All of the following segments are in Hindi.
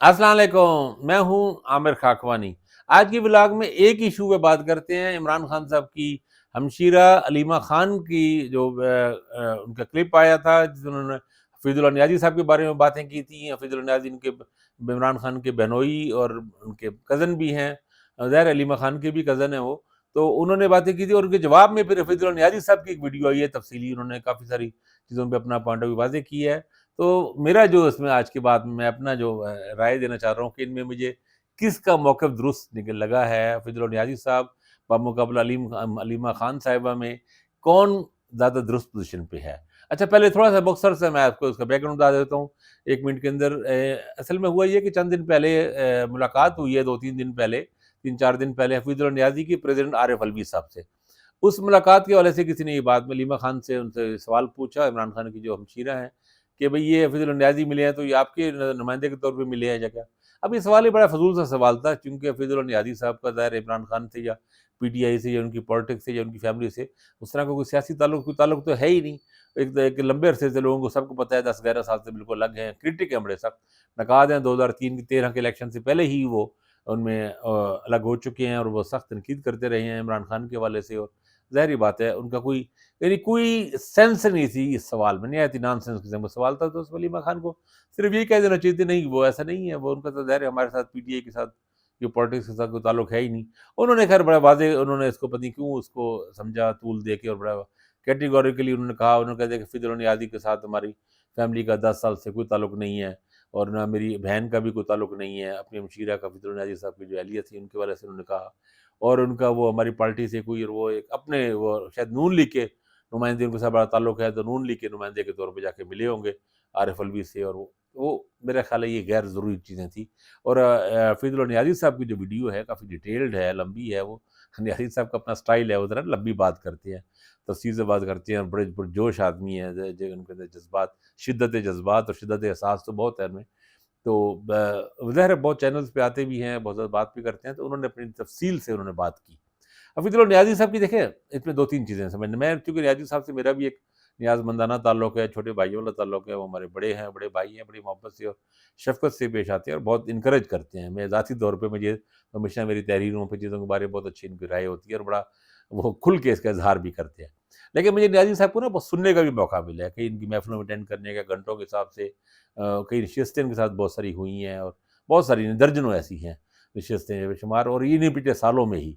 अस्सलाम वालेकुम, मैं हूँ आमिर खाकवानी। आज की व्लॉग में एक इशू पे बात करते हैं, इमरान खान साहब की हमशीरा अलीमा खान की जो उनका क्लिप आया था जिसमें उन्होंने हफीजुल्लाह नियाज़ी साहब के बारे में बातें की थी। हफीजुल्लाह नियाज़ी इनके इमरान खान के बहनोई और उनके कज़न भी हैं। ज़ाहिर है अलीमा खान के भी कज़न हैं वो। तो उन्होंने बातें की थी और उनके जवाब में फिर हफीजुल्लाह नियाज़ी साहब की एक वीडियो आई है तफ़सीली, उन्होंने काफ़ी सारी चीज़ों पे अपना पॉइंट ऑफ व्यू वाज़ेह किया है। तो मेरा जो इसमें आज की बात में मैं अपना जो राय देना चाह रहा हूँ कि इनमें मुझे किसका मौक़िफ़ दुरुस्त निकल लगा है, हफीजुल्लाह नियाज़ी साहब बमुकाबला अलीमा खान साहिबा में कौन ज़्यादा दुरुस्त पोज़ीशन पे है। अच्छा, पहले थोड़ा-सा मुख्तसर से मैं आपको उसका बैकग्राउंड बता देता हूँ 1 मिनट के अंदर। असल में हुआ ये कि चंद दिन पहले मुलाकात हुई है, 2-3 दिन पहले, 3-4 दिन पहले हफीजुल्लाह नियाज़ी की प्रेज़िडेंट आरिफ़ अलवी साहब से। उस मुलाकात के हवाले से किसी ने ये बात अलीमा खान से उनसे सवाल पूछा, इमरान खान की जो हमशीरा हैं, कि भई ये हफीजुल्लाह नियाज़ी मिले हैं तो ये आपके नुमाइंदे के तौर पे मिले हैं या क्या? अब ये सवाल ही बड़ा फ़ज़ूल सा सवाल था, क्योंकि हफीजुल्लाह नियाज़ी साहब का ज़ाहिर है इमरान खान से या पीटीआई से या उनकी पॉलिटिक्स से या उनकी फैमिली से उस तरह का कोई सियासी ताल्लुक तो है ही नहीं। एक लंबे अरसे से लोगों को सबको पता है, 10-11 साल से बिल्कुल अलग हैं, क्रिटिक हैं बड़े सख्त। नकाद हैं, 2003 के 13 के इलेक्शन से पहले ही वो उनमें अलग हो चुके हैं और वो सख्त तनकीद करते रहे हैं इमरान खान के हवाले से। और ज़ाहिर-सी बात है उनका कोई यानी कोई सेंस नहीं थी इस सवाल में, निहायत ही नॉनसेंस किस्म का सवाल था। तो उस वलीमा खान को सिर्फ़ ये कह देना चाहिए था, नहीं वो ऐसा नहीं है, वो उनका तो ज़ाहिर है हमारे साथ पीटीआई के साथ जो पॉलिटिक्स के साथ कोई ताल्लुक है ही नहीं। उन्होंने ख़ैर बड़ा वाज़ेह उन्होंने इसको पता नहीं क्यों उसको समझा तूल दे के और बड़ा कैटेगोरिकली उन्होंने कहा, उन्होंने कहा था कि हफीजुल्लाह नियाज़ी के साथ हमारी फैमिली का 10 साल से कोई ताल्लुक नहीं है और ना मेरी बहन का भी कोई ताल्लुक नहीं है। अपनी हमशीरा का हफीजुल्लाह नियाज़ी साहब की जो अहलियत थी उनके हवाले से उन्होंने कहा। और उनका वो हमारी पार्टी से कोई और वो एक अपने वो शायद नून लीग के नुमाइंदे उनके साथ बड़ा ताल्लुक है, तो नून लीग के नुमाइंदे के तौर पे जाके मिले होंगे आरिफ अलवी से। और वो मेरा ख़्याल है ये गैर ज़रूरी चीज़ें थी। और हफीजुल्लाह नियाज़ी साहब की जो वीडियो है काफ़ी डिटेल्ड है, लंबी है वो। नियाज़ी साहब का अपना स्टाइल है, वो ज़रा लंबी बात करते हैं, तफ़सील से बात करते हैं और बड़े पुरजोश आदमी हैं। ज ज उनके अंदर जज़्बात, शिद्दत जज़्बात और शिद्दत एहसास तो बहुत है उनमें। तो ज़ाहिर है बहुत चैनल्स पे आते भी हैं, बहुत ज़्यादा बात भी करते हैं, तो उन्होंने अपनी तफ़सील से उन्होंने बात की। हफीजुल्लाह नियाज़ी साहब की देखें, इसमें 2-3 चीज़ें हैं समझने में। चूँकि नियाज़ी साहब से मेरा भी एक नियाज़मंदाना ताल्लुक है, छोटे भाइयों वाला ताल्लुक है, वो हमारे बड़े हैं, बड़े भाई हैं, बड़ी मोहब्बत से और शफ़क़त से पेश आते हैं और बहुत इनकरेज करते हैं। मैं ज़ाती तौर पे मुझे हमेशा मेरी तहरीरों पे चीज़ों के बारे में बहुत अच्छी इनकी राय होती है और बड़ा वो खुल के इसका इज़हार भी करते हैं। लेकिन मुझे नियाज़ी साहब को ना बहुत सुनने का भी मौका मिला है, कई इनकी महफ़िलों में अटेंड करने का घंटों के हिसाब से। कई नशिस्तें इनके साथ बहुत सारी हुई हैं और बहुत सारी नहीं, दर्जनों ऐसी हैं नशिस्तें बेशुमार, और ये नहीं पिछले सालों में ही।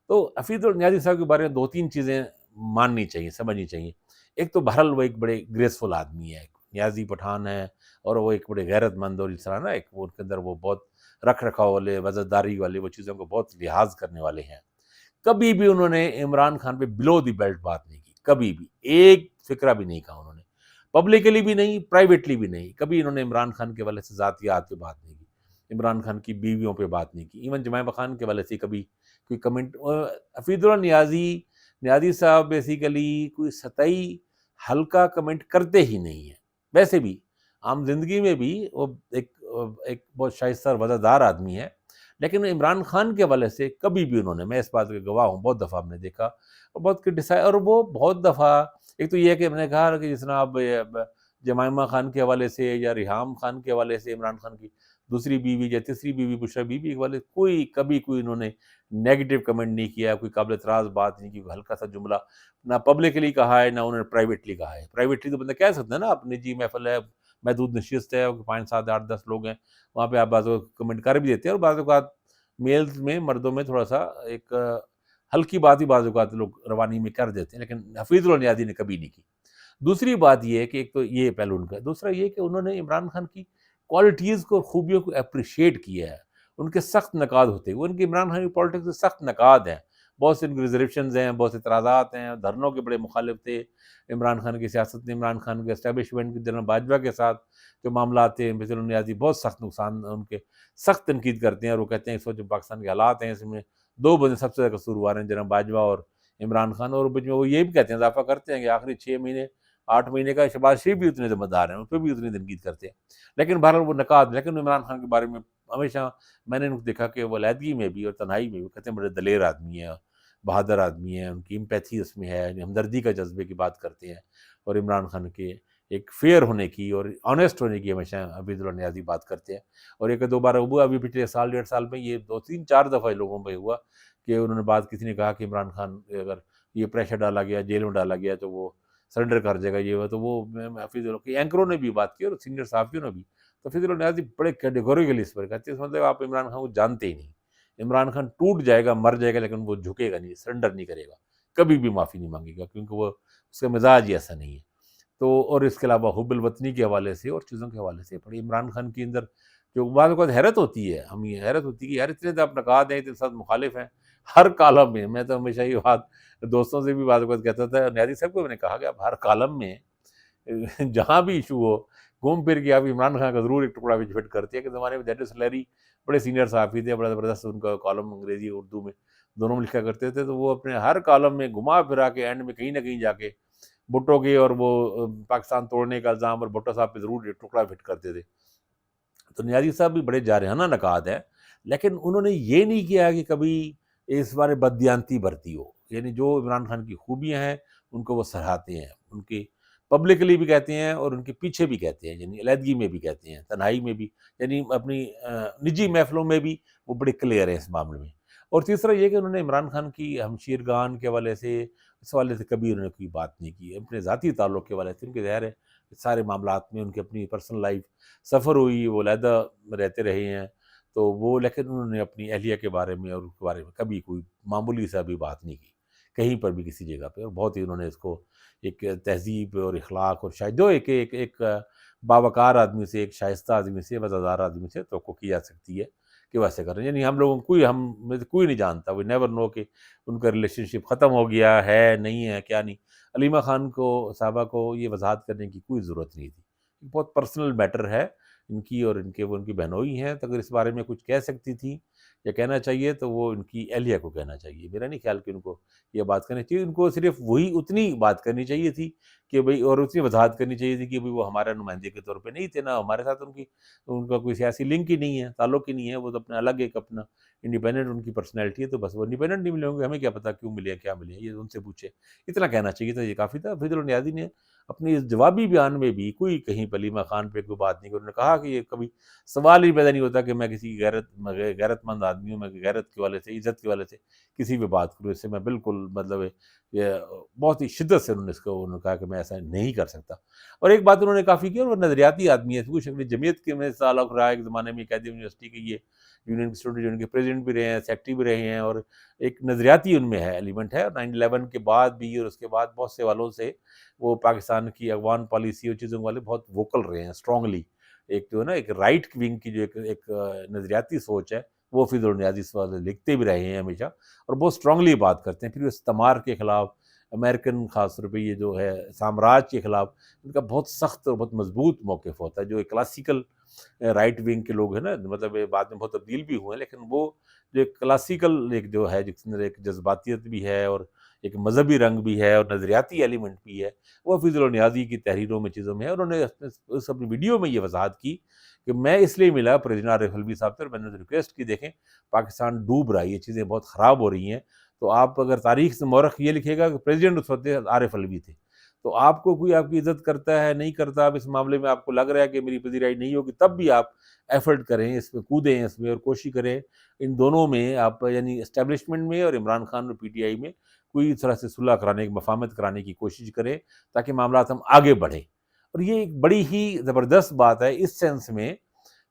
तो हफीज़ुल नियाज़ी साहब के बारे में 2-3 चीज़ें माननी चाहिए, समझनी चाहिए। एक तो बहरहाल वो एक बड़े ग्रेसफुल आदमी है, नियाज़ी पठान है और वो एक बड़े गैरतमंद और इस तरह ना एक वो उनके अंदर वो बहुत रख-रखाव वाले, वज़ादारी वाले वो चीज़ों को बहुत लिहाज़ करने वाले हैं। कभी भी उन्होंने इमरान खान पे बिलो द बेल्ट बात नहीं की, कभी भी। एक फ़िक्रा भी नहीं कहा उन्होंने। पब्लिकली भी नहीं, प्राइवेटली भी नहीं। कभी इन्होंने इमरान खान के हवाले से ज़ातियात पे बात नहीं की, इमरान खान की बीवियों पे बात नहीं की, इवन जुमैमा खान के हवाले से कभी कोई कमेंट हफीजुल्लाह नियाज़ी साहब बेसिकली कोई सतही हल्का कमेंट करते ही नहीं हैं। वैसे भी आम ज़िंदगी में भी वो एक बहुत शाइस्ता और वज़ादार आदमी है। लेकिन इमरान खान के हवाले से कभी भी उन्होंने, मैं इस बात का गवाह हूँ, बहुत दफ़ा हमने देखा और बहुत क्रिटिसाइ और वो बहुत दफ़ा एक तो ये है कि मैंने कहा कि जिस तरह अब जमाइमा खान के हवाले से या रिहाम खान के हवाले से इमरान खान की दूसरी बीवी या तीसरी बीवी बुशरा बीबी के हवाले कोई कभी कोई इन्होंने नेगेटिव कमेंट नहीं किया, कोई काबिल एतराज़ बात नहीं की, कोई हल्का-सा जुमला ना पब्लिकली कहा है, ना उन्होंने प्राइवेटली कहा है। प्राइवेटली तो बंदा कह सकता है ना, आप निजी महफ़िल है, महदूद नशिस्त है, 5, 7, 8, 10 लोग हैं, वहाँ पे आप बाज़ कमेंट कर भी देते हैं और बाज़ औक़ात मेल्स में, मर्दों में थोड़ा-सा एक हल्की बात ही बाज़ औक़ात लोग रवानी में कर देते हैं, लेकिन हफीज़ुल नियाज़ी ने कभी नहीं की। दूसरी बात ये है कि एक तो ये पहलू उनका है, दूसरा ये कि उन्होंने इमरान खान की क्वालिटीज़ को, खूबियों को एप्रिशिएट किया है। उनके सख्त नकाद होते हुए, उनके इमरान खान की पॉलिटिक्स से सख्त नकाद हैं। बहुत से उनके रिज़र्वेशंस हैं, बहुत से एतराज़ात हैं, धरनों के बड़े मुखालिफ थे इमरान खान की सियासत में, इमरान खान के एस्टेब्लिशमेंट के जनरल बाजवा के साथ जो मामलात थे, हफीज़ुल नियाज़ी बहुत सख्त नुकसान उनके सख्त तनकीद करते हैं और वो कहते हैं इस वक़्त जो पाकिस्तान के हालात हैं इसमें 2 बंदे सबसे ज़्यादा कसूरवार हैं, जनरल बाजवा और इमरान खान। और बीच में वो ये भी कहते हैं, इज़ाफ़ा करते हैं कि आखिरी 6 महीने 8 महीने का शहबाज़ शरीफ भी उतने ज़िम्मेदार हैं, उन पे भी उतनी तनकीद करते हैं। लेकिन बहरहाल वो नकाद, लेकिन इमरान खान के बारे में हमेशा मैंने उनको देखा कि वो अलहदगी में भी और तन्हाई में भी कहते हैं बड़े दलेर आदमी हैं, बहादुर आदमी हैं, उनकी एम्पैथी उसमें है, हमदर्दी का जज़्बे की बात करते हैं और इमरान खान के एक फेयर होने की और ऑनेस्ट होने की हमेशा हफीजुल्लाह नियाज़ी बात करते हैं। और एक दो बार हुआ अभी पिछले साल 1.5 साल में, ये 2-3-4 दफ़ा लोगों में हुआ कि उन्होंने बात, किसी ने कहा कि इमरान खान अगर ये प्रेशर डाला गया, जेल में डाला गया तो वो सरेंडर कर जाएगा, ये वो। तो वो हफीजुल्लाह के एंकरों ने भी बात की और सीनियर सहाफ़ियों ने भी। तो हफीजुल्लाह नियाज़ी बड़े कैटेगोरिकली इस पर कहते हैं, मतलब आप इमरान खान को जानते ही नहीं। इमरान खान टूट जाएगा, मर जाएगा, लेकिन वो झुकेगा नहीं, सरेंडर नहीं करेगा, कभी भी माफ़ी नहीं मांगेगा, क्योंकि वो उसका मिजाज ही ऐसा नहीं है। तो और इसके अलावा हुब्बुल वतनी के हवाले से और चीज़ों के हवाले से बड़ी इमरान खान के अंदर जो बाद में हैरत होती है, हम ये हैरत होती है कि यार इतने तो आप नकाद हैं, इतने साथ मुखालिफ हैं हर कॉलम में। मैं तो हमेशा ये बात दोस्तों से भी बाद कहता था, न्याज़ी साहब को मैंने कहा कि आप हर कॉलम में जहाँ भी इशू हो, घूम फिर के आप इमरान खान का ज़रूर एक टुकड़ा भी फिट करते हैं। कि ज़माने में डेनिस लैरी बड़े सीनियर सहाफ़ी थे, बड़ा ज़बरदस्त उनका कॉलम अंग्रेज़ी उर्दू में दोनों में लिखा करते थे। तो वो अपने हर कॉलम में घुमा फिरा के एंड में कहीं न कहीं जाके भुट्टो के और वो पाकिस्तान तोड़ने का इल्ज़ाम और भुट्टो साहब पे ज़रूर एक टुकड़ा फिट करते थे। तो नियाज़ी साहब भी बड़े जारहाना नकाद हैं, लेकिन उन्होंने ये नहीं किया कि कभी इस बारे बददियानती बरती हो। यानी जो इमरान खान की खूबियाँ हैं, उनको वो सराहते हैं, उनकी पब्लिकली भी कहते हैं और उनके पीछे भी कहते हैं, यानी अलहदगी में भी कहते हैं, तन्हाई में भी, यानी अपनी निजी महफ़िलों में भी वो बड़े क्लियर हैं इस मामले में। और तीसरा ये कि उन्होंने इमरान खान की हमशीरगान के हवाले से, इस हवाले से कभी उन्होंने कोई बात नहीं की। अपने ज़ाती ताल्लुक के हवाले से उनके ज़ाहिर है सारे मामलात में उनकी अपनी पर्सनल लाइफ़ सफ़र हुई, वो अलहदा रहते रहे हैं, तो वो, लेकिन उन्होंने अपनी अहलिया के बारे में और उसके बारे में कभी कोई मामूली सा भी बात नहीं की, कहीं पर भी किसी जगह पे। और बहुत ही उन्होंने इसको एक तहज़ीब और इख़लाक़ और शायद जो एक बावक़ार आदमी से, एक शाइस्ता आदमी से, वज़ादार आदमी से तवक्को की जा सकती है कि वैसे करें। यानी हम लोगों को हम में से कोई नहीं जानता, वी नेवर नो कि उनका रिलेशनशिप ख़त्म हो गया है, नहीं है, क्या नहीं। अलीमा ख़ान को, साहबा को ये वज़ाहत करने की कोई ज़रूरत नहीं थी। बहुत पर्सनल मैटर है इनकी और इनके, वो उनकी बहनोई हैं, तो अगर इस बारे में कुछ कह सकती थी या कहना चाहिए तो वो इनकी अहलिया को कहना चाहिए। मेरा नहीं ख़्याल कि उनको ये बात करनी चाहिए। उनको सिर्फ़ वही उतनी बात करनी चाहिए थी कि भई, और उतनी वज़ाहत करनी चाहिए थी कि भई वो हमारे नुमाइंदे के तौर पे नहीं थे, ना हमारे साथ उनका कोई सियासी लिंक ही नहीं है, ताल्लुक ही नहीं है। वो तो अपना अलग एक अपना इंडिपेंडेंट उनकी पर्सनैलिटी है, तो बस वो इंडिपेंडेंट नहीं मिले होंगे, हमें क्या पता क्यों मिले हैं, क्या मिले हैं, ये उनसे पूछे। इतना कहना चाहिए था, ये काफ़ी था। हफीजुल्लाह नियाज़ी ने अपने इस जवाबी बयान में भी कोई कहीं पे अलीमा ख़ान पे कोई बात नहीं की। उन्होंने कहा कि ये कभी सवाल ही पैदा नहीं होता कि मैं किसी गैरतमंद आदमी हूँ, मैं गैरत के वाले से, इज़्ज़त के वाले से किसी भी बात करूँ। इससे मैं बिल्कुल, मतलब ये बहुत ही शिद्दत से उन्होंने कहा कि मैं ऐसा नहीं कर सकता। और एक बात उन्होंने काफ़ी की, और वो नज़रियाती आदमी है, कुछ अपनी जमीयत के में ताल्लुक़ रहा है एक ज़माने में, कैदी यूनिवर्सिटी के ये यूनियन स्टूडेंट यूनियन के प्रेज़िडेंट भी रहे हैं, सेक्रेटरी भी रहे हैं, और एक नज़रियाती उनमें है, एलिमेंट है। 9/11 के बाद भी और उसके बाद बहुत से हवालों से वो पाकिस्तान की अफ़गान पॉलिसी और चीज़ों वाले बहुत वोकल रहे हैं, स्ट्रॉन्गली। एक जो है ना, एक राइट विंग की जो एक नज़रियाती सोच है, वो हफीज़ुल नियाज़ी इस वाले लिखते भी रहे हैं हमेशा, और बहुत स्ट्रॉन्गली बात करते हैं। फिर इस्तेमार के खिलाफ, अमेरिकन ख़ास तौर पे ये जो है साम्राज्य के खिलाफ, इनका बहुत सख्त और बहुत मज़बूत मौक़िफ़ होता है। जो एक क्लासिकल राइट विंग के लोग हैं ना, मतलब ये बाद में बहुत तब्दील भी हुए हैं, लेकिन वो जो एक क्लासिकल एक जो है, जिसके अंदर एक जज़्बातियत भी है और एक मज़हबी रंग भी है और नज़रियाती एलिमेंट भी है, वो हफीज़ुल नियाज़ी की तहरीरों में, चीज़ों में है। उन्होंने उस अपनी वीडियो में ये वज़ाहत की कि मैं इसलिए मिला प्रेज़िडेंट आरिफ़ अलवी साहब से, और मैंने रिक्वेस्ट की, देखें पाकिस्तान डूब रहा है, ये चीज़ें बहुत ख़राब हो रही हैं, तो आप अगर तारीख़ से मौरख़ ये लिखिएगा कि प्रेज़िडेंट उस वक़्त आरिफ़ अलवी थे। तो आपको कोई आपकी इज़्ज़त करता है, नहीं करता, अब इस मामले में आपको लग रहा है कि मेरी पज़ीराई नहीं होगी, तब भी आप एफ़र्ट करें, इसमें कूदें इसमें, और कोशिश करें इन दोनों में आप, यानी एस्टेब्लिशमेंट में और इमरान खान और पीटीआई में कोई इस तरह से सुलह कराने की, मफ़ाहमत कराने की कोशिश करें, ताकि मामलात हम आगे बढ़ें। और ये एक बड़ी ही ज़बरदस्त बात है इस सेंस में,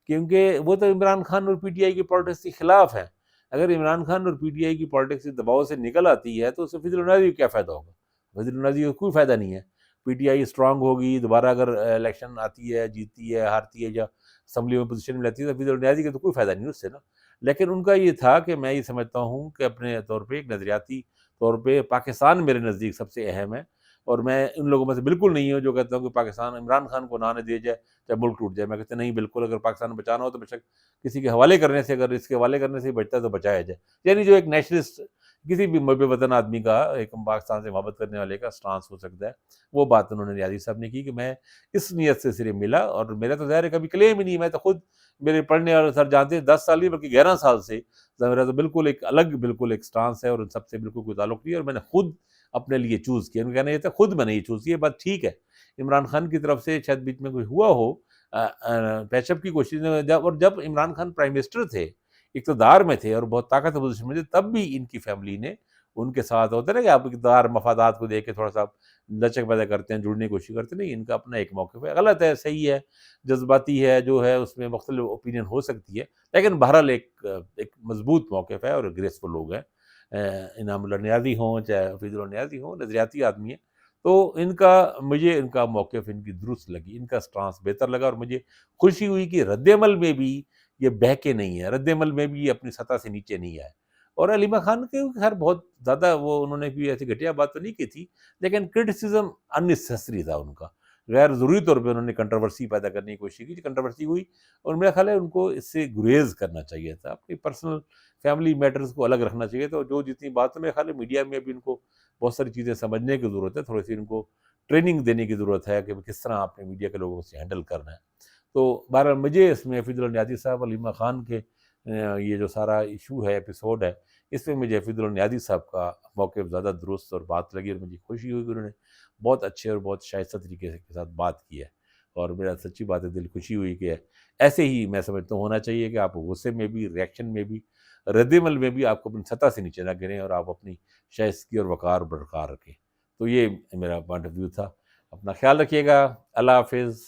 क्योंकि वो तो इमरान खान और पीटीआई की पॉलिटिक्स के खिलाफ हैं। अगर इमरान खान और पीटीआई की पॉलिटिक्स इस दबाव से निकल आती है, तो उससे हफीज़ुल नियाज़ी को क्या फ़ायदा होगा? हफीज़ुल नियाज़ी को कोई फ़ायदा नहीं है। पीटीआई स्ट्रॉन्ग होगी, दोबारा अगर इलेक्शन आती है, जीतती है, हारती है, या असेंबली में पोज़ीशन में रहती है, तो हफीज़ुल नियाज़ी का तो कोई फ़ायदा नहीं उससे ना। लेकिन उनका ये था कि मैं ये समझता हूँ कि अपने तौर पे, एक नज़रियाती तौर पे, पाकिस्तान मेरे नज़दीक सबसे अहम है, और मैं उन लोगों में से बिल्कुल नहीं हूँ जो कहता हूँ कि पाकिस्तान इमरान खान को ना आने दिया जाए, चाहे मुल्क टूट जाए। मैं कहता नहीं, बिल्कुल, अगर पाकिस्तान को बचाना हो तो बेशक किसी के हवाले करने से, अगर इसके हवाले करने से ही बचता है तो बचाया जाए। यानी जो एक नेशनलिस्ट, किसी भी मुहब्बे वतन आदमी का, एक पाकिस्तान से मोहब्बत करने वाले का स्टांस हो सकता है, वो बात उन्होंने नियाज़ी साहब ने की कि मैं इस नीयत से सिर्फ मिला। और मेरा तो ज़ाहिर है कभी क्लेम ही नहीं, मैं तो खुद, मेरे पढ़ने वाले सर जानते हैं, 10 साल नहीं बल्कि 11 साल से मेरा तो बिल्कुल एक अलग, बिल्कुल एक स्टांस है, और उन सबसे बिल्कुल कोई ताल्लुक नहीं है, और मैंने खुद अपने लिए चूज़ किया। उनका कहना ये था, खुद मैंने ये चूज़ किया, बात ठीक है। इमरान खान की तरफ से शायद बीच में कोई हुआ हो पैचअप की कोशिश जब इमरान खान प्राइम मिनिस्टर थे, इक़्तिदार में थे और बहुत ताकतवर पोज़ीशन में थे, तब भी इनकी फ़ैमिली ने उनके साथ होता है ना कि आप इक़्तिदार मफ़ादात को देख के थोड़ा-सा आप लचक पैदा करते हैं, जुड़ने की कोशिश करते हैं, नहीं इनका अपना एक मौक़िफ़ है, गलत है, सही है, जज़्बाती है, जो है उसमें मुख़्तलिफ़ ओपिनियन हो सकती है, लेकिन बहरहाल एक मज़बूत मौक़िफ़ है और ग्रेसफुल लोग हैं। इनामुल्लाह नियाज़ी हों, चाहे हफ़ीज़ुल्लाह नियाज़ी हों, नज़रियाती आदमी हैं। तो मुझे इनका मौक़िफ़ इनकी दुरुस्त लगी, इनका स्टांस बेहतर लगा और मुझे खुशी हुई कि रद्द-ए-अमल में भी ये बहके नहीं है, रद्द-ए-अमल में भी ये अपनी सतह से नीचे नहीं आए। और हलीमा खान के ख़ैर बहुत ज़्यादा वो उन्होंने कोई ऐसी घटिया बात तो नहीं की थी, लेकिन क्रिटिसिज़्म अननेसेसरी था उनका। गैर ज़रूरी तौर पे उन्होंने कंट्रोवर्सी पैदा करने की कोशिश की, कंट्रोवर्सी हुई और मेरा ख़्याल है उनको इससे गुरेज़ करना चाहिए था। अपनी पर्सनल फैमिली मैटर्स को अलग रखना चाहिए था और जो जितनी बात है मेरे ख़्याल है मीडिया में भी इनको बहुत सारी चीज़ें समझने की ज़रूरत है, थोड़ी-सी इनको ट्रेनिंग देने की ज़रूरत है कि किस तरह आपने मीडिया के लोगों से हैंडल करना है। तो बहरहाल मुझे इसमें हफ़ीज़ुल्लाह नियाज़ी साहब, हलीमा खान के ये जो सारा इश्यू है, एपिसोड है, इसमें मुझे हफ़ीज़ुल्लाह नियाज़ी साहब का मौक़िफ़ ज़्यादा दुरुस्त और बात लगी और मुझे खुशी हुई कि उन्होंने बहुत अच्छे और बहुत शाइस्ता तरीके से के साथ बात की है। और मेरा सच्ची बात है दिल खुशी हुई कि ऐसे ही मैं समझता हूँ होना चाहिए कि आप गुस्से में भी, रिएक्शन में भी, रद्द-ए-अमल में भी आपको अपनी सतह से नीचे ना गिरें और आप अपनी शाइस्तगी और वक़ार बरक़रार रखें। तो ये मेरा पॉइंट ऑफ व्यू था। अपना ख़्याल रखिएगा। अल्लाह हाफ़िज़।